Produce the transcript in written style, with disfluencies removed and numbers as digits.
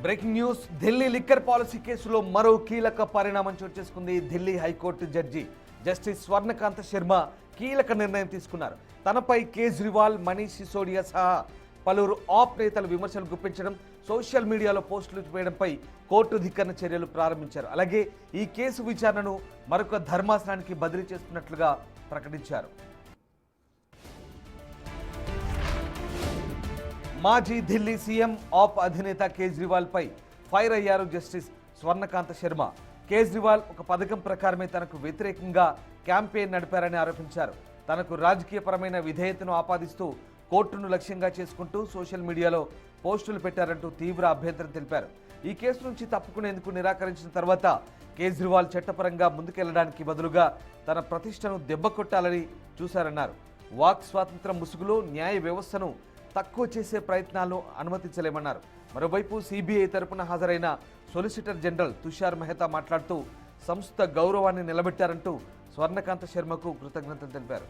Breaking news. Delhi liquor policy కేసులో మరో కీలక పరిణామం చోటు చేసుకుంది. Delhi high court judge justice Swarnakanta Sharma కీలక నిర్ణయం తీసుకున్నారు. తనపై కేజ్రీవాల్, మనీష్ సిసోడియా సహా పలువురు ఆప్ నేతలు విమర్శలు గుప్పించడం, సోషల్ మీడియాలో పోస్టులు వేయడంపై కోర్టు ధిక్కరణ చర్యలు ప్రారంభించారు. అలాగే ఈ కేసు విచారణను మరొక ధర్మాసనానికి బదిలీ చేస్తున్నట్లుగా ప్రకటించారు. మాజీ ఢిల్లీ సీఎం ఆప్ అధినేత కేజ్రీవాల్ పై ఫైర్ అయ్యారు జస్టిస్ స్వర్ణకాంత శర్మ. కేజ్రీవాల్ ఒక పథకం ప్రకారమే తనకు వ్యతిరేకంగా క్యాంపెయిన్ నడిపారని ఆరోపించారు. తనకు రాజకీయపరమైన విధేయతను ఆపాదిస్తూ కోర్టును లక్ష్యంగా చేసుకుంటూ సోషల్ మీడియాలో పోస్టులు పెట్టారంటూ తీవ్ర అభ్యంతరం తెలిపారు. ఈ కేసు నుంచి తప్పుకునేందుకు నిరాకరించిన తర్వాత కేజ్రీవాల్ చట్టపరంగా ముందుకెళ్లడానికి బదులుగా తన ప్రతిష్టను దెబ్బకొట్టాలని చూశారన్నారు. వాక్ స్వాతంత్రం ముసుగులో న్యాయ వ్యవస్థను తక్కువ చేసే ప్రయత్నాలను అనుమతించలేమన్నారు. మరోవైపు సిబిఐ తరపున హాజరైన సొలిసిటర్ జనరల్ తుషార్ మెహతా మాట్లాడుతూ సంస్థ గౌరవాన్ని నిలబెట్టారంటూ స్వర్ణకాంత శర్మకు కృతజ్ఞతలు తెలిపారు.